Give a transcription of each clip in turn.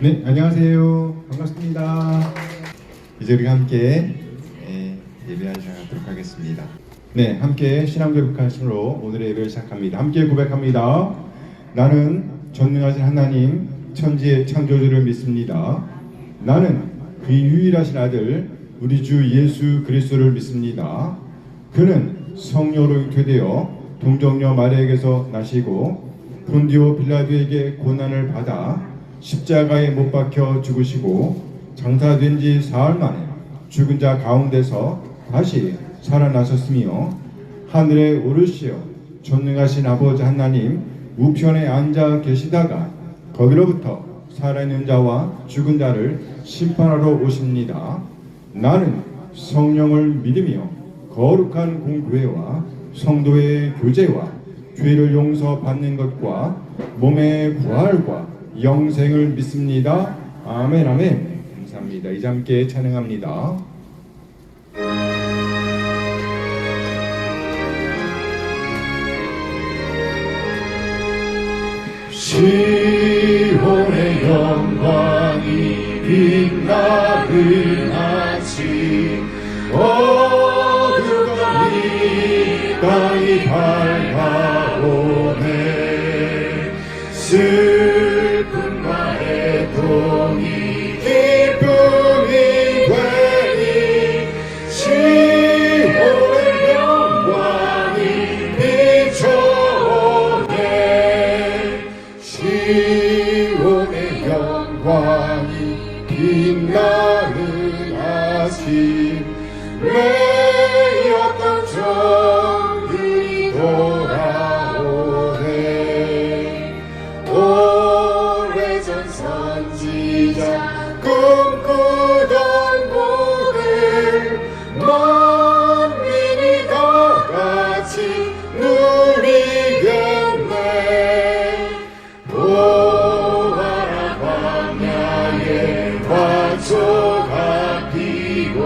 네, 안녕하세요. 반갑습니다. 이제 우리가 함께 예배를 시작하도록 하겠습니다. 네, 함께 신앙고백하심으로 오늘의 예배를 시작합니다. 함께 고백합니다. 나는 전능하신 하나님 천지의 창조주를 믿습니다. 나는 그의 유일하신 아들 우리 주 예수 그리스도를 믿습니다. 그는 성령으로 잉태되어 동정녀 마리아에게서 나시고 본디오 빌라도에게 고난을 받아 십자가에 못 박혀 죽으시고 장사된 지 사흘 만에 죽은 자 가운데서 다시 살아나셨으며 하늘에 오르시어 전능하신 아버지 하나님 우편에 앉아 계시다가 거기로부터 살아있는 자와 죽은 자를 심판하러 오십니다. 나는 성령을 믿으며 거룩한 공교회와 성도의 교제와 죄를 용서받는 것과 몸의 부활과 영생을 믿습니다. 아멘 아멘. 감사합니다. 이제 함께 찬양합니다. 시온의 영광이 빛나는 아침 어두운 이 땅이 밝아오네 슬픔과 애통이 기쁨이 되니 시온의 영광이 비춰오네 시온의 영광이 빛나는 아침 매였던 정들이 돌아오네 오래전 선지자 꿈꾸던 모든 만민이 다 같이 누리겠네 보아라 광야에 화초가 피고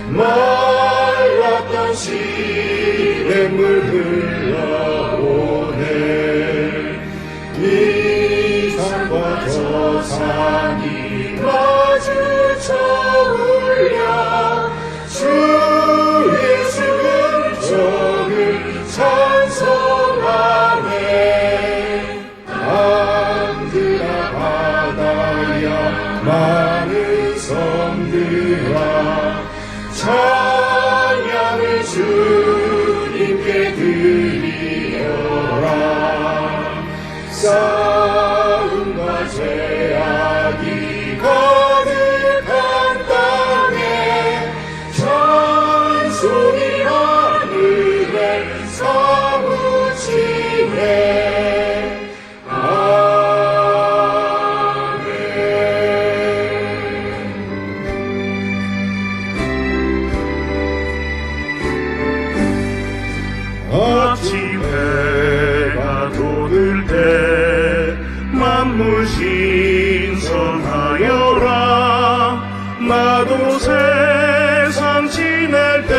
말랐던 시냇물 흘러오네 이 산과 저 산이 마주쳐 울려 주 예수 은총을 찬송하네 땅들아 바다야 많은 섬들아 찬양을 주님께 드리어라 싸움과 죄악이 가득한 땅에 찬송이 하늘에 사무치네 아침 해가 돋을 때 만물 신선하여라 나도 세상 지낼 때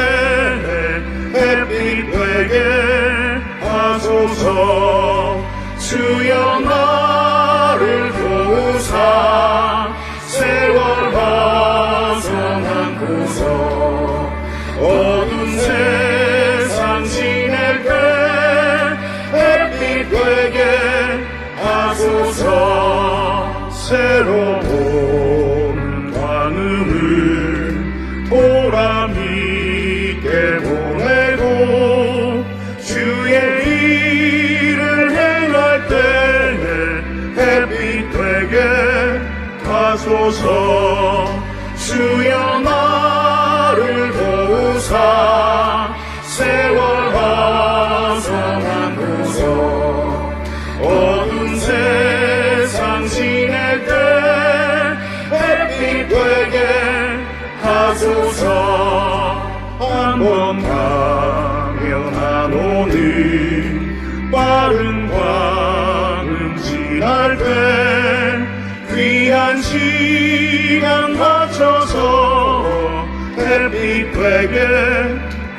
햇빛 되게 하소서 주여 나를 도우사 세월 화성한 고서 어두운 세상 지낼 때 햇빛 되게 하소서 새로운 관음을 보람있게 보내고 주의 일을 행할 때 햇빛 되게 하소서 주여 나를 도우사 세월 화성한 고서 어두운 세상 지낼 때 햇빛 되게 하소서 한번 가면 안 오는 빠른 광음 지날 때 귀한 시간 맞춰서 햇빛 되게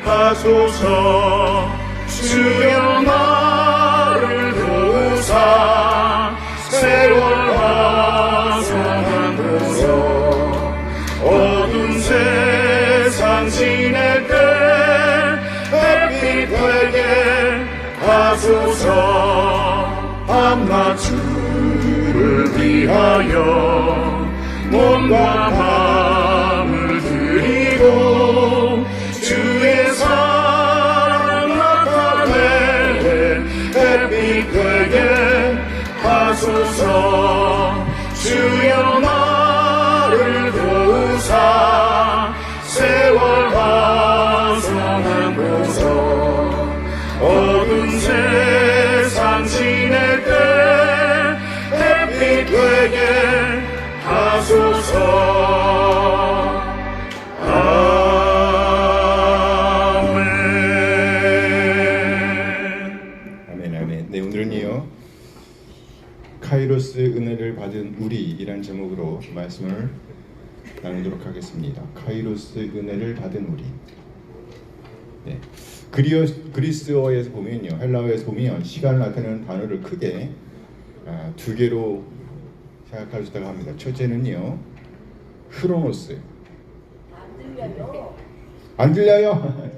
하소서 주여 나를 도우사 세월 화성 하소서. 밤낮 주를 위하여 몸과 마음을 드리고 주의 사랑 나타내 햇빛 되게 하소서. 주여 나를 도우사 세월 화성하고서 어두운 세상 지낼 때 햇빛 되게 하소서. 아멘, 아멘. 네, 오늘은요 카이로스 은혜를 받은 우리이란 제목으로 말씀을 나누도록 하겠습니다. 카이로스 은혜를 받은 우리. 네, 그리스어에서 보면요, 헬라어에서 보면 시간을 나타내는 단어를 크게 두 개로 생각할 수 있다고 합니다. 첫째는요, 크로노스. 안 들려요?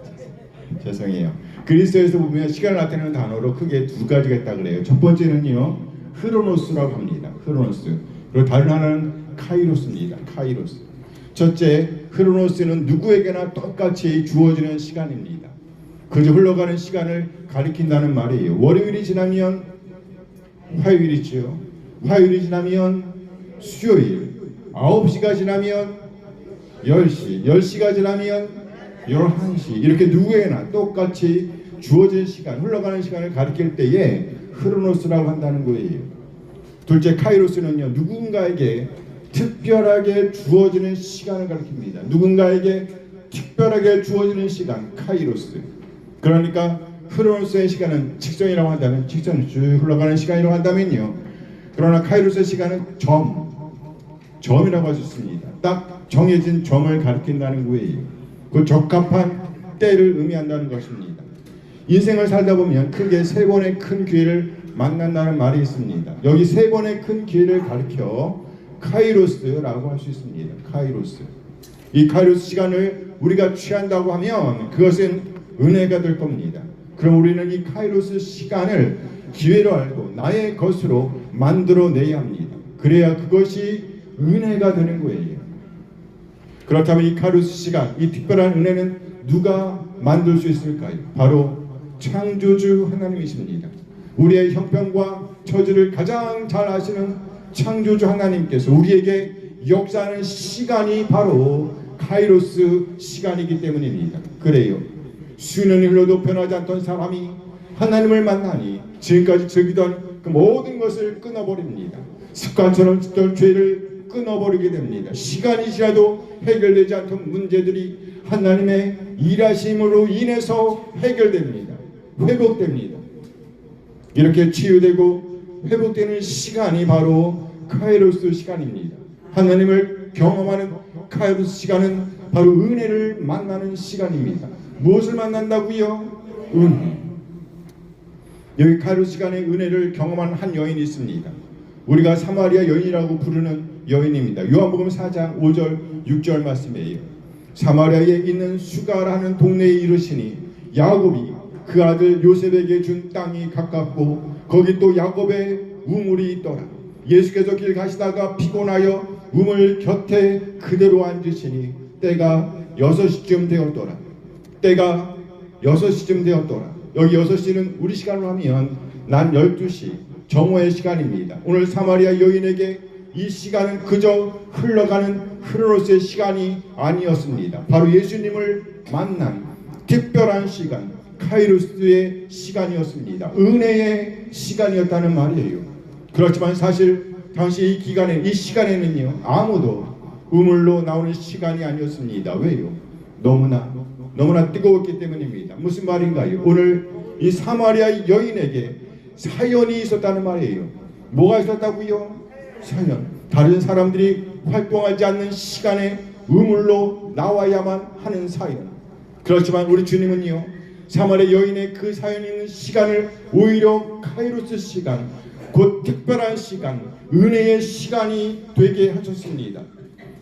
죄송해요. 그리스어에서 보면 시간을 나타내는 단어로 크게 두 가지가 있다고 그래요. 첫 번째는요, 크로노스라고 합니다. 크로노스. 그리고 다른 하나는 카이로스입니다. 카이로스. 첫째, 크로노스는 누구에게나 똑같이 주어지는 시간입니다. 그저 흘러가는 시간을 가리킨다는 말이에요. 월요일이 지나면 화요일이죠. 화요일이 지나면 수요일, 9시가 지나면 10시, 10시가 지나면 11시, 이렇게 누구에게나 똑같이 주어진 시간, 흘러가는 시간을 가리킬 때에 크로노스라고 한다는 거예요. 둘째, 카이로스는요, 누군가에게 특별하게 주어지는 시간을 가리킵니다. 누군가에게 특별하게 주어지는 시간, 카이로스. 그러니까 크로노스의 시간은 직선이라고 한다면, 직선이 쭉 흘러가는 시간이라고 한다면요, 그러나 카이로스의 시간은 점이라고 할 수 있습니다. 딱 정해진 점을 가리킨다는 거예요. 그 적합한 때를 의미한다는 것입니다. 인생을 살다 보면 크게 세 번의 큰 기회를 만난다는 말이 있습니다. 여기 세 번의 큰 기회를 가리켜 카이로스라고 할 수 있습니다. 카이로스. 이 카이로스 시간을 우리가 취한다고 하면 그것은 은혜가 될 겁니다. 그럼 우리는 이 카이로스 시간을 기회로 알고 나의 것으로 만들어내야 합니다. 그래야 그것이 은혜가 되는 거예요. 그렇다면 이 카이로스 시간, 이 특별한 은혜는 누가 만들 수 있을까요? 바로 창조주 하나님이십니다. 우리의 형편과 처지를 가장 잘 아시는 창조주 하나님께서 우리에게 역사하는 시간이 바로 카이로스 시간이기 때문입니다. 그래요, 수년이 흘러도 변하지 않던 사람이 하나님을 만나니 지금까지 즐기던 그 모든 것을 끊어버립니다. 습관처럼 짓던 죄를 끊어버리게 됩니다. 시간이 지나도 해결되지 않던 문제들이 하나님의 일하심으로 인해서 해결됩니다. 회복됩니다. 이렇게 치유되고 회복되는 시간이 바로 카이로스 시간입니다. 하나님을 경험하는 카이로스 시간은 바로 은혜를 만나는 시간입니다. 무엇을 만난다고요? 은혜. 여기 카이로스 시간에 은혜를 경험한 한 여인이 있습니다. 우리가 사마리아 여인이라고 부르는 여인입니다. 요한복음 4장 5절 6절 말씀이에요. 사마리아에 있는 수가라는 동네에 이르시니 야곱이 그 아들 요셉에게 준 땅이 가깝고 거기 또 야곱의 우물이 있더라. 예수께서 길 가시다가 피곤하여 우물 곁에 그대로 앉으시니 때가 6시쯤 되었더라. 때가 6시쯤 되었더라. 여기 6시는 우리 시간으로 하면 난 12시 정오의 시간입니다. 오늘 사마리아 여인에게 이 시간은 그저 흘러가는 크로노스의 시간이 아니었습니다. 바로 예수님을 만난 특별한 시간, 카이로스의 시간이었습니다. 은혜의 시간이었다는 말이에요. 그렇지만 사실 당시 이 기간에, 이 시간에는요, 아무도 우물로 나오는 시간이 아니었습니다. 왜요? 너무나 뜨거웠기 때문입니다. 무슨 말인가요? 오늘 이 사마리아 여인에게 사연이 있었다는 말이에요. 뭐가 있었다고요? 사연. 다른 사람들이 활동하지 않는 시간에 우물로 나와야만 하는 사연. 그렇지만 우리 주님은요, 사마리아 여인의 그 사연 있는 시간을 오히려 카이로스 시간, 곧 특별한 시간, 은혜의 시간이 되게 하셨습니다.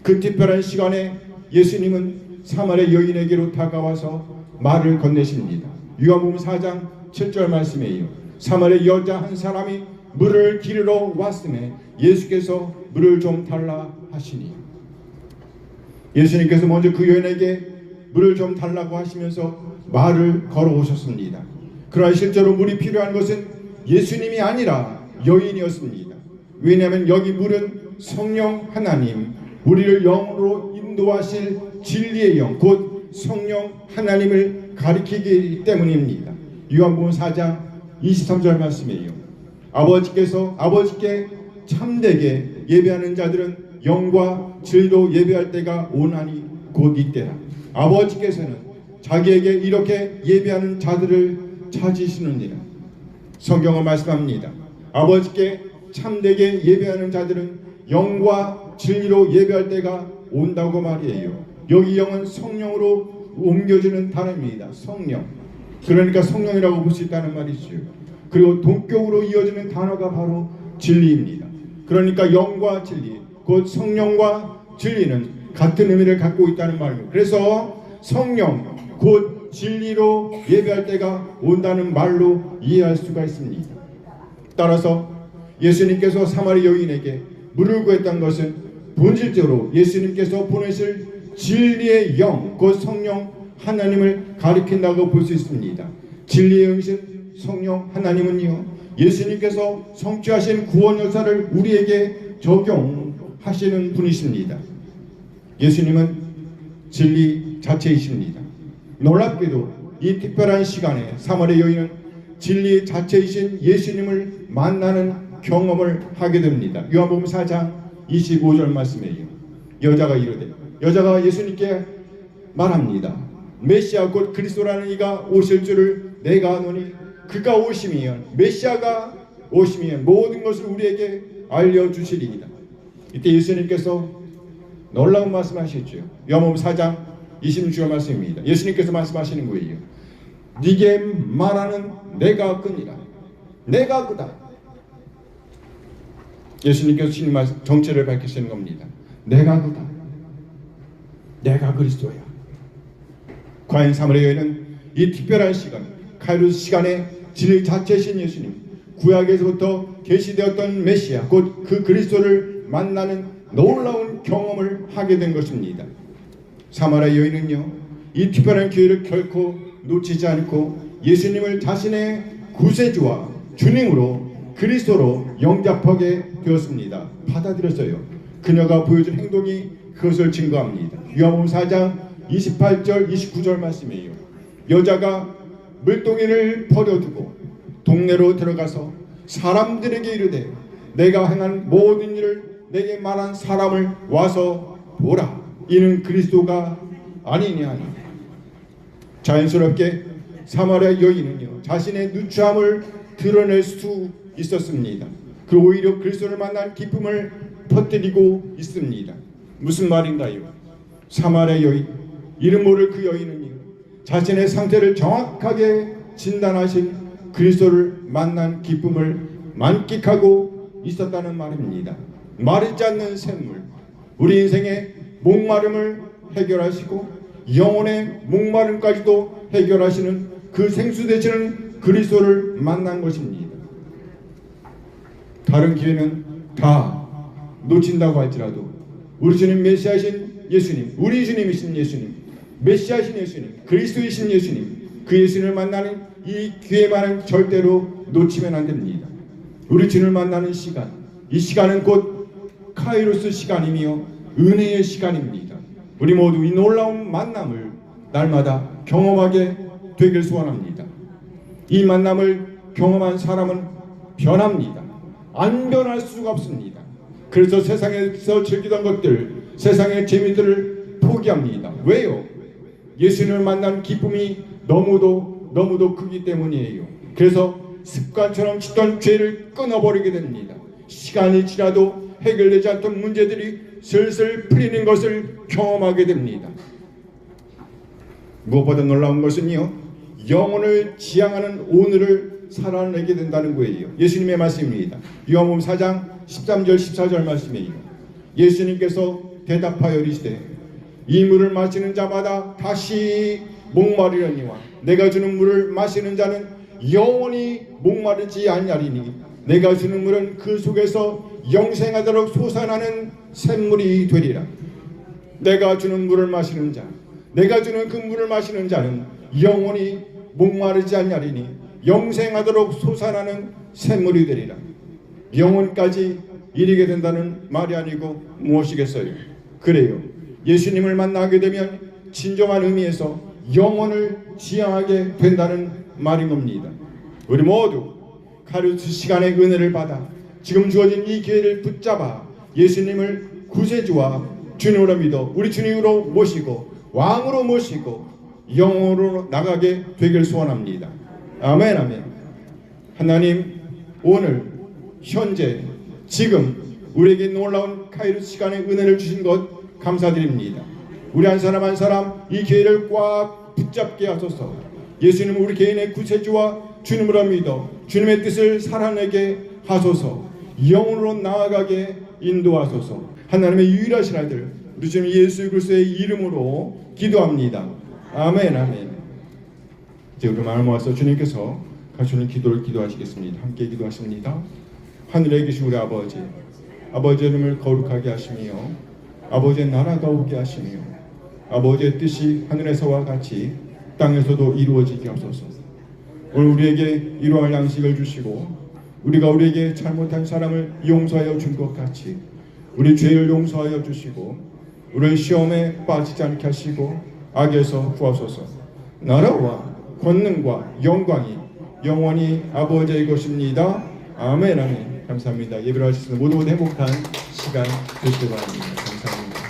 그 특별한 시간에 예수님은 사마리아 여인에게로 다가와서 말을 건네십니다. 요한복음 4장 7절 말씀이에요. 사마리아 여자 한 사람이 물을 기르러 왔음에 예수께서 물을 좀 달라 하시니, 예수님께서 먼저 그 여인에게 물을 좀 달라고 하시면서 말을 걸어오셨습니다. 그러나 실제로 물이 필요한 것은 예수님이 아니라 여인이었습니다. 왜냐하면 여기 물은 성령 하나님, 우리를 영으로 인도하실 진리의 영, 곧 성령 하나님을 가리키기 때문입니다. 요한복음 4장 23절 말씀이에요. 아버지께 참되게 예배하는 자들은 영과 진리로 예배할 때가 오나니 곧 이때라. 아버지께서는 자기에게 이렇게 예배하는 자들을 찾으시느니라. 성경은 말씀합니다. 아버지께 참되게 예배하는 자들은 영과 진리로 예배할 때가 온다고 말이에요. 여기 영은 성령으로 옮겨지는 단어입니다. 성령. 그러니까 성령이라고 볼 수 있다는 말이죠. 그리고 동격으로 이어지는 단어가 바로 진리입니다. 그러니까 영과 진리, 곧 성령과 진리는 같은 의미를 갖고 있다는 말입니다. 그래서 성령, 곧 진리로 예배할 때가 온다는 말로 이해할 수가 있습니다. 따라서 예수님께서 사마리 여인에게 물을 구했던 것은 본질적으로 예수님께서 보내실 진리의 영, 곧 성령 하나님을 가리킨다고 볼 수 있습니다. 진리의 영이신 성령 하나님은요, 예수님께서 성취하신 구원 역사를 우리에게 적용하시는 분이십니다. 예수님은 진리 자체이십니다. 놀랍게도 이 특별한 시간에 사마리아 여인은 진리 자체이신 예수님을 만나는 경험을 하게 됩니다. 요한복음 4장 25절 말씀이에요. 여자가 예수님께 말합니다. 메시아 곧 그리스도라는 이가 오실 줄을 내가 아노니 그가 오시면, 메시아가 오시면 모든 것을 우리에게 알려주시리이다. 이때 예수님께서 놀라운 말씀하셨죠. 요한복음 4장 26절 말씀입니다. 예수님께서 말씀하시는 거예요. 네게 말하는 내가 그니라. 내가 그다. 예수님께서 신의 정체를 밝히시는 겁니다. 내가 그다. 내가 그리스도야. 과연 사마리아 여인은 이 특별한 시간, 카이로스 시간에 진리 자체이신 예수님, 구약에서부터 계시되었던 메시아, 곧 그 그리스도를 만나는 놀라운 경험을 하게 된 것입니다. 사마리아 여인은요, 이 특별한 기회를 결코 놓치지 않고 예수님을 자신의 구세주와 주님으로, 그리스도로 영접하게 되었습니다. 받아들였어요. 그녀가 보여준 행동이 그것을 증거합니다. 요한복음 4장 28절 29절 말씀이에요. 여자가 물동이를 버려두고 동네로 들어가서 사람들에게 이르되 내가 행한 모든 일을 내게 말한 사람을 와서 보라. 이는 그리스도가 아니냐 하니. 자연스럽게 사마리아 여인은요, 자신의 누추함을 드러낼 수 있었습니다. 그리고 오히려 그리스도를 만난 기쁨을 퍼뜨리고 있습니다. 무슨 말인가요? 사마리아 여인, 이름 모를 그 여인은요, 자신의 상태를 정확하게 진단하신 그리스도를 만난 기쁨을 만끽하고 있었다는 말입니다. 마르지 않는 샘물, 우리 인생의 목마름을 해결하시고 영혼의 목마름까지도 해결하시는 그 생수 되시는 그리스도를 만난 것입니다. 다른 기회는 다 놓친다고 할지라도 우리 주님 메시아이신 예수님, 우리 주님이신 예수님, 메시아이신 예수님, 그리스도이신 예수님, 그 예수님을 만나는 이 기회만은 절대로 놓치면 안 됩니다. 우리 주님을 만나는 시간, 이 시간은 곧 카이로스 시간이며 은혜의 시간입니다. 우리 모두 이 놀라운 만남을 날마다 경험하게 되길 소원합니다. 이 만남을 경험한 사람은 변합니다. 안 변할 수가 없습니다. 그래서 세상에서 즐기던 것들, 세상의 재미들을 포기합니다. 왜요? 예수님을 만난 기쁨이 너무도 크기 때문이에요. 그래서 습관처럼 짓던 죄를 끊어버리게 됩니다. 시간이 지나도 해결되지 않던 문제들이 슬슬 풀리는 것을 경험하게 됩니다. 무엇보다 놀라운 것은요, 영혼을 지향하는 오늘을 살아내게 된다는 거예요. 예수님의 말씀입니다. 요한복음 4장 13절 14절 말씀이에요. 예수님께서 대답하여 이르시되 이 물을 마시는 자마다 다시 목마르려니와 내가 주는 물을 마시는 자는 영원히 목마르지 아니하리니 내가 주는 물은 그 속에서 영생하도록 솟아나는 샘물이 되리라. 내가 주는 물을 마시는 자, 내가 주는 그 물을 마시는 자는 영원히 목마르지 아니하리니 영생하도록 솟아나는 샘물이 되리라. 영혼까지 이르게 된다는 말이 아니고 무엇이겠어요? 그래요, 예수님을 만나게 되면 진정한 의미에서 영혼을 지향하게 된다는 말인 겁니다. 우리 모두 카리스 시간의 은혜를 받아 지금 주어진 이 기회를 붙잡아 예수님을 구세주와 주님으로 믿어 우리 주님으로 모시고 왕으로 모시고 영으로 나가게 되길 소원합니다. 아멘, 아멘. 하나님, 오늘 현재 지금 우리에게 놀라운 카이로스 시간의 은혜를 주신 것 감사드립니다. 우리 한 사람 한 사람 이 기회를 꽉 붙잡게 하소서. 예수님 우리 개인의 구세주와 주님으로 믿어 주님의 뜻을 살아내게 하소서. 영으로 나아가게 인도하소서. 하나님의 유일하신 아들 우리 주님 예수 그리스도의 이름으로 기도합니다. 아멘, 아멘. 이제 우리 마음을 모아서 주님께서 가르쳐주는 기도를 기도하시겠습니다. 함께 기도하십니다. 하늘에 계신 우리 아버지, 아버지의 이름을 거룩하게 하시며 아버지의 나라가 오게 하시며 아버지의 뜻이 하늘에서와 같이 땅에서도 이루어지게 하소서. 오늘 우리에게 일용할 양식을 주시고 우리가 우리에게 잘못한 사람을 용서하여 준 것 같이 우리 죄를 용서하여 주시고 우리를 시험에 빠지지 않게 하시고 악에서 구하소서. 나라와 권능과 영광이 영원히 아버지의 것입니다. 아멘, 아멘. 감사합니다. 예배를 하시는 모두 행복한 시간 되시기 바랍니다. 감사합니다.